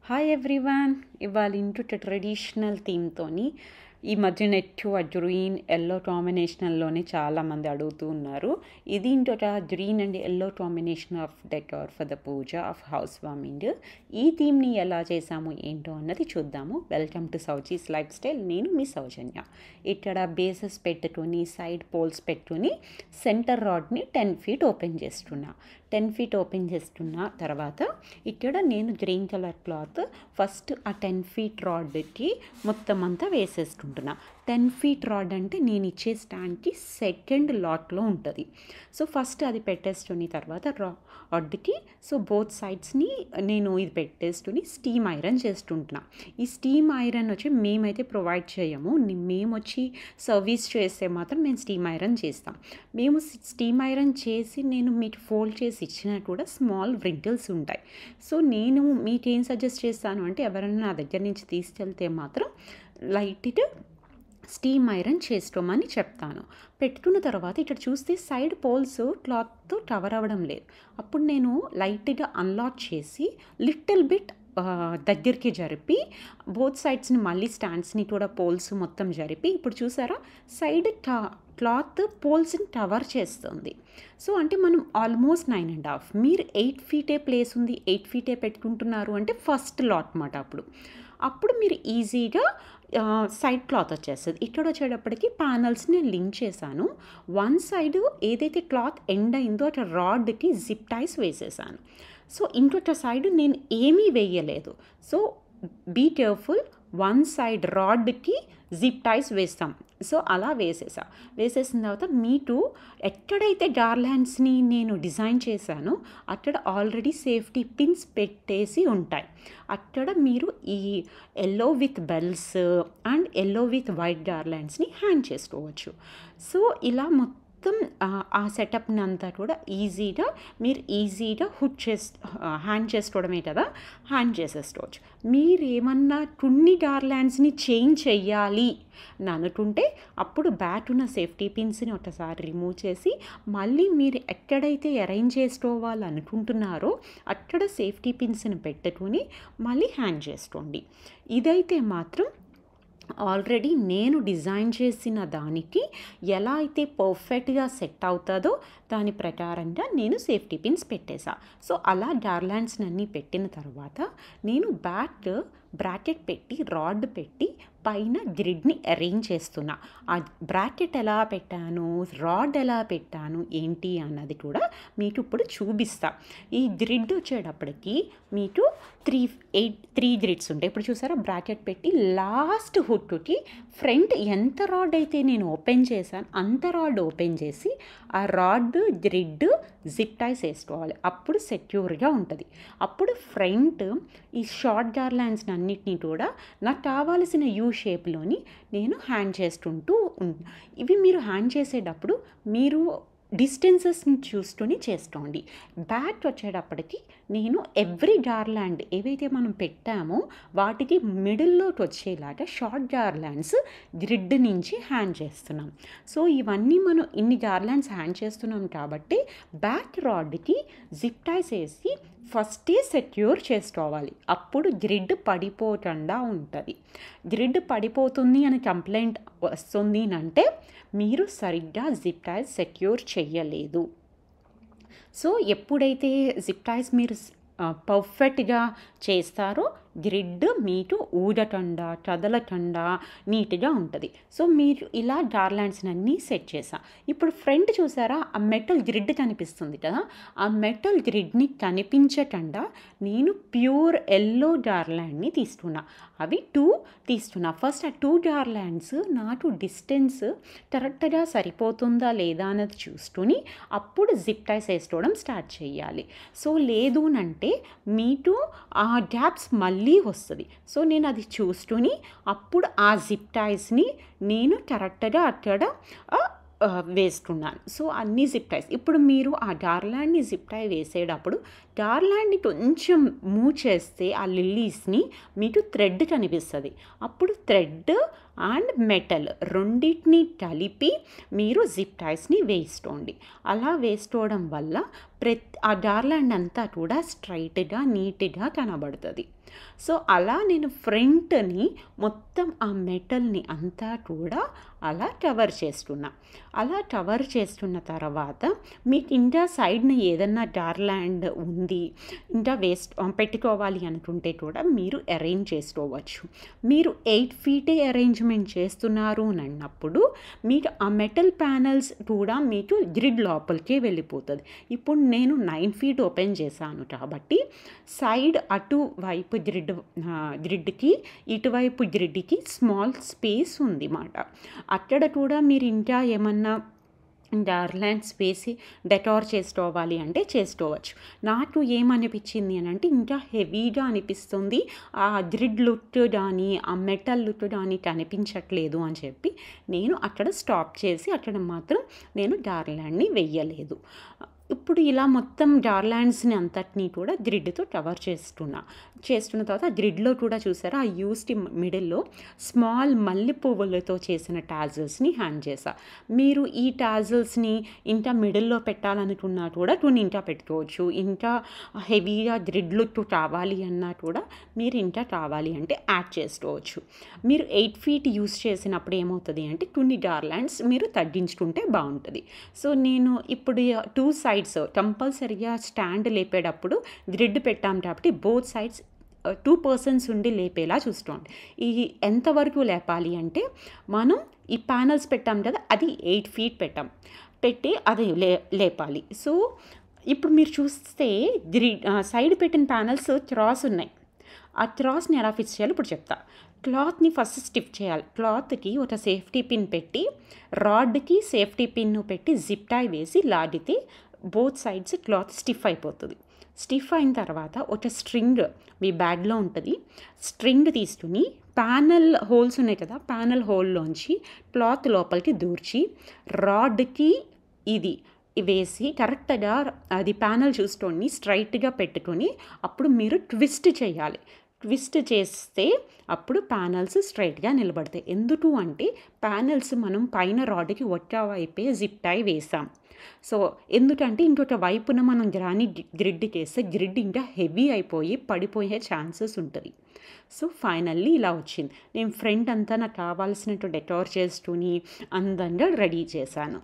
Hi everyone, ఇవాళ into traditional థీమ్తోని ఈ మధ్య నెట్ గ్రీన్ ఎల్లో కాంబినేషన్లోనే చాలామంది అడుగుతూ ఉన్నారు. ఇది ఇంకొక green and yellow combination of decor for the puja of housewarming. ఈ థీమ్ని ఎలా చేసాము ఏంటో అన్నది చూద్దాము. Welcome to Souji's lifestyle. నేను మీ సౌజన్య. ఇక్కడ బేసెస్ పెట్టుకొని సైడ్ పోల్స్ పెట్టుకొని సెంటర్ రాడ్ని 10 feet ఓపెన్ చేస్తున్నా. 10 feet ఓపెన్ చేస్తున్న తర్వాత ఇక్కడ నేను గ్రీన్ కలర్ క్లాత్ ఫస్ట్ ఆ 10 feet రాడ్కి మొత్తం అంతా వేసేసుకుంటున్నా. 10 feet రాడ్ అంటే నేను ఇచ్చే స్టాండ్కి సెకండ్ లాట్లో ఉంటుంది. సో ఫస్ట్ అది పెట్టేసుకుని తర్వాత రాడ్కి బోత్ సైడ్స్ని నేను ఇది పెట్టేసుకుని స్టీమ్ ఐరన్ చేస్తుంటున్నా. ఈ స్టీమ్ ఐరన్ వచ్చి మేమైతే ప్రొవైడ్ చేయము. మేము వచ్చి సర్వీస్ చేస్తే మాత్రం మేము స్టీమ్ ఐరన్ చేస్తాం. మేము స్టీమ్ ఐరన్ చేసి నేను మీకు ఫోల్డ్ చేసి ఇచ్చినా కూడా స్మాల్ వ్రింకిల్స్ ఉంటాయి. సో నేను మీకేం సజెస్ట్ చేస్తాను అంటే ఎవరైనా నా దగ్గర నుంచి తీసుకెళ్తే మాత్రం లైట్గా స్టీమ్ ఐరన్ చేసుకోమని చెప్తాను. పెట్టుకున్న తర్వాత ఇక్కడ చూస్తే సైడ్ పోల్స్ క్లాత్తో కవర్ అవ్వడం లేదు. అప్పుడు నేను లైట్గా అన్లాక్ చేసి లిటిల్ బిట్ దగ్గరికి జరిపి బోత్ సైడ్స్ని మళ్ళీ స్టాండ్స్ని కూడా పోల్స్ మొత్తం జరిపి ఇప్పుడు చూసారా సైడ్ క్లాత్ పోల్స్ని కవర్ చేస్తుంది. సో అంటే మనం ఆల్మోస్ట్ 9.5 మీరు 8 feet ప్లేస్ ఉంది 8 feet పెట్టుకుంటున్నారు అంటే ఫస్ట్ లాట్ మాట. అప్పుడు మీరు ఈజీగా సైడ్ క్లాత్ వచ్చేస్తుంది. ఇక్కడ వచ్చేటప్పటికి ప్యానల్స్ని లింక్ చేశాను. వన్ సైడ్ ఏదైతే క్లాత్ ఎండ్ అయిందో అట్లా రాడ్కి జిప్ టైస్ వేసేసాను. సో ఇంకొక సైడ్ నేను ఏమీ వేయలేదు. So be careful, one side రాడ్కి జిప్ టైస్ వేస్తాం. సో అలా వేసేసిన తర్వాత మీకు ఎక్కడైతే గార్లాండ్స్ని నేను డిజైన్ చేశానో అక్కడ ఆల్రెడీ సేఫ్టీ పిన్స్ పెట్టేసి ఉంటాయి. అక్కడ మీరు ఈ yellow with bells and yellow with white గార్లాండ్స్ని హ్యాంగ్ చేసుకోవచ్చు. సో ఇలా మొత్తం ఆ సెటప్ని అంతా కూడా ఈజీగా హ్యాండ్ చేసుకోవడమే కదా, హ్యాండ్ చేసేసుకోవచ్చు. మీరు ఏమన్నా కొన్ని గార్లాండ్స్ని చేంజ్ చెయ్యాలి అని అనుకుంటే అప్పుడు బ్యాక్ ఉన్న సేఫ్టీ పిన్స్ని ఒకసారి రిమూవ్ చేసి మళ్ళీ మీరు ఎక్కడైతే అరేంజ్ చేసుకోవాలనుకుంటున్నారో అక్కడ సేఫ్టీ పిన్స్ని పెట్టుకుని మళ్ళీ హ్యాండ్ చేసుకోండి. ఇదైతే మాత్రం ఆల్రెడీ నేను డిజైన్ చేసిన దానికి ఎలా అయితే పర్ఫెక్ట్గా సెట్ అవుతుందో దాని ప్రకారంగా నేను సేఫ్టీ పిన్స్ పెట్టేసా. సో అలా గార్లాండ్స్ని అన్నీ పెట్టిన తర్వాత నేను బ్రాకెట్ పెట్టి రాడ్ పెట్టి పైన గ్రిడ్ని అరేంజ్ చేస్తున్నా. ఆ బ్రాకెట్ ఎలా పెట్టాను, రాడ్ ఎలా పెట్టాను ఏంటి అన్నది కూడా మీకు ఇప్పుడు చూపిస్తా. ఈ గ్రిడ్ వచ్చేటప్పటికి మీకు 3 గ్రిడ్స్ ఉంటాయి. ఇప్పుడు చూసారా బ్రాకెట్ పెట్టి లాస్ట్ హుక్కి ఫ్రంట్ ఎంత రాడ్ అయితే నేను ఓపెన్ చేశాను అంత రాడ్ ఓపెన్ చేసి ఆ రాడ్ గ్రిడ్ జిప్ టైస్ వేసుకోవాలి. అప్పుడు సెక్యూర్గా ఉంటుంది. అప్పుడు ఫ్రంట్ ఈ షార్ట్ గార్లాండ్స్ని అన్నిటినీ కూడా నాకు కావాల్సిన యూ షేప్లోని నేను హ్యాండ్ చేస్తుంటూ ఇవి మీరు హ్యాండ్ చేసేటప్పుడు మీరు డిస్టెన్సెస్ని చూసుకొని చేసుకోండి. బ్యాక్ వచ్చేటప్పటికి నేను ఎవ్రీ గార్లాండ్ ఏవైతే మనం పెట్టామో వాటికి మిడిల్లోకి వచ్చేలాగా షార్ట్ గార్లాండ్స్ గ్రిడ్ నుంచి హ్యాండ్ చేస్తున్నాం. సో ఇవన్నీ మనం ఇన్ని గార్లాండ్స్ హ్యాండ్ చేస్తున్నాం కాబట్టి బ్యాక్ రాడ్కి జిప్ టైస్ వేసి ఫస్టే సెక్యూర్ చేసుకోవాలి. అప్పుడు గ్రిడ్ పడిపోకుండా ఉంటుంది. గ్రిడ్ పడిపోతుంది అని కంప్లైంట్ వస్తుంది అంటే మీరు సరిగ్గా జిప్ టైస్ సెక్యూర్ చెయ్యలేదు. సో ఎప్పుడైతే జిప్ టైస్ మీరు పర్ఫెక్ట్గా చేస్తారో గ్రిడ్ మీకు ఊడకుండా కదలకుండా నీట్గా ఉంటుంది. సో మీరు ఇలా గార్లాండ్స్ని అన్నీ సెట్ చేసా. ఇప్పుడు ఫ్రంట్ చూసారా ఆ మెటల్ గ్రిడ్ కనిపిస్తుంది కదా, ఆ మెటల్ గ్రిడ్ని కనిపించకుండా నేను ప్యూర్ ఎల్లో గార్లాండ్ని తీస్తున్నా. అవి 2 తీస్తున్నా. ఫస్ట్ ఆ 2 గార్లాండ్స్ నాకు డిస్టెన్స్ కరెక్ట్గా సరిపోతుందా లేదా అన్నది చూసుకొని అప్పుడు జిప్ టైస్ వేసుకోవడం స్టార్ట్ చేయాలి. సో లేదు అంటే మీకు ఆ గ్యాప్స్ మళ్ళీ వస్తుంది. సో నేను అది చూసుకొని అప్పుడు ఆ జిప్ టైస్ని నేను కరెక్ట్గా అక్కడ వేసుకున్నాను. సో అన్ని జిప్ టైస్ ఇప్పుడు మీరు ఆ గార్లాండ్ని జిప్ టై వేసేటప్పుడు డార్లాండ్ని కొంచెం మూవ్ చేస్తే ఆ లిల్లీస్ని మీకు థ్రెడ్ కనిపిస్తుంది. అప్పుడు థ్రెడ్ అండ్ మెటల్ రెండింటిని కలిపి మీరు జిప్ టైస్ని వేసుకోండి. అలా వేసుకోవడం వల్ల ఆ డార్లాండ్ అంతా కూడా స్ట్రైట్గా నీట్గా కనబడుతుంది. సో అలా నేను ఫ్రంట్ని మొత్తం ఆ మెటల్ని అంతా కూడా అలా కవర్ చేస్తున్నా. అలా కవర్ చేస్తున్న తర్వాత మీకు ఇంకా సైడ్ని ఏదన్నా డార్లాండ్ ఉంది ఇంకా పెట్టుకోవాలి అనుకుంటే కూడా మీరు అరేంజ్ చేసుకోవచ్చు. మీరు 8 feet అరేంజ్మెంట్ చేస్తున్నారు అన్నప్పుడు మీకు ఆ మెటల్ ప్యానల్స్ కూడా మీకు గ్రిడ్ లోపలికే వెళ్ళిపోతుంది. ఇప్పుడు నేను 9 feet ఓపెన్ చేశాను కాబట్టి సైడ్ అటువైపు గ్రిడ్కి ఇటువైపు గ్రిడ్కి స్మాల్ స్పేస్ ఉంది మాట. అక్కడ కూడా మీరు ఇంకా ఏమన్నా డార్లాండ్స్ వేసి డెకార్ చేసుకోవాలి అంటే చేసుకోవచ్చు. నాకు ఏమనిపించింది అని అంటే ఇంకా హెవీగా అనిపిస్తుంది, ఆ గ్రిడ్ లుక్ కానీ ఆ మెటల్ లుక్ కానీ కనిపించట్లేదు అని చెప్పి నేను అక్కడ స్టాప్ చేసి అక్కడ మాత్రం నేను డార్లాండ్ని వెయ్యలేదు. ఇప్పుడు ఇలా మొత్తం డార్లాండ్స్ని అంతటినీ కూడా గ్రిడ్తో కవర్ చేస్తున్న తర్వాత గ్రిడ్లో కూడా చూసారా ఆ యూస్డ్ మిడిల్లో స్మాల్ మల్లె పువ్వులతో చేసిన టాజల్స్ని హ్యాంగ్ చేసా. మీరు ఈ టాజల్స్ని ఇంకా మిడిల్లో పెట్టాలనుకున్నా కూడా ఇంకా పెట్టుకోవచ్చు. ఇంకా హెవీగా గ్రిడ్లు కావాలి అన్నా కూడా మీరు ఇంకా కావాలి అంటే యాడ్ చేసుకోవచ్చు. మీరు 8 feet యూస్ చేసినప్పుడు ఏమవుతుంది అంటే కొన్ని డార్లాండ్స్ మీరు తగ్గించుకుంటే బాగుంటుంది. సో నేను ఇప్పుడు 2 sides కంపల్సరీగా స్టాండ్ లేపేటప్పుడు గ్రిడ్ పెట్టాం కాబట్టి బోత్ సైడ్స్ 2 persons ఉండి లేపేలా చూసుకోండి. ఈ ఎంతవరకు లేపాలి అంటే మనం ఈ ప్యానల్స్ పెట్టాం కదా అది 8 feet పెట్టి అది లేపాలి. సో ఇప్పుడు మీరు చూస్తే సైడ్ పెట్టిన ప్యానల్స్ క్రాస్ ఉన్నాయి. ఆ క్రాస్ని ఎలా ఫిక్స్ చేయాలో ఇప్పుడు చెప్తా. క్లాత్ని ఫస్ట్ స్టిఫ్ చేయాలి. క్లాత్కి ఒక సేఫ్టీ పిన్ పెట్టి రాడ్కి సేఫ్టీ పిన్ పెట్టి జిప్ టై వేసి లాగితే బోత్ సైడ్స్ క్లాత్ స్టిఫ్ అయిపోతుంది. స్టిఫ్ అయిన తర్వాత ఒక స్ట్రింగ్ మీ బ్యాగ్లో ఉంటుంది. స్ట్రింగ్ తీసుకుని ప్యానల్ హోల్స్ ఉన్నాయి కదా ప్యానల్ హోల్లోంచి క్లాత్ లోపలికి దూర్చి రాడ్కి ఇది వేసి కరెక్ట్గా అది ప్యానల్ చూసుకొని స్ట్రైట్గా పెట్టుకొని అప్పుడు మీరు ట్విస్ట్ చేయాలి. ట్విస్ట్ చేస్తే అప్పుడు ప్యానల్స్ స్ట్రైట్గా నిలబడతాయి. ఎందుకు అంటే ప్యానల్స్ మనం పైన రాడ్కి ఒక్క వైపే జిప్ టై వేసాం. సో ఎందుకంటే ఇంకొక వైపున మనం గ్రిడ్కి వేస్తే గ్రిడ్ ఇంకా హెవీ అయిపోయి పడిపోయే ఛాన్సెస్ ఉంటుంది. సో ఫైనల్లీ ఇలా వచ్చింది. నేను ఫ్రంట్ అంతా నాకు కావాల్సినట్టు డెకార్ చేసుకుని అందంగా రెడీ చేశాను.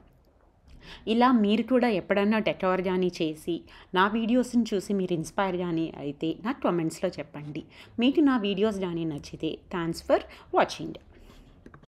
ఇలా మీరు కూడా ఎప్పుడన్నా డెకార్ కానీ చేసి నా వీడియోస్ని చూసి మీరు ఇన్స్పైర్ కానీ అయితే నాకు కామెంట్స్లో చెప్పండి. మీకు నా వీడియోస్ కానీ నచ్చితే థ్యాంక్స్ ఫర్ వాచింగ్.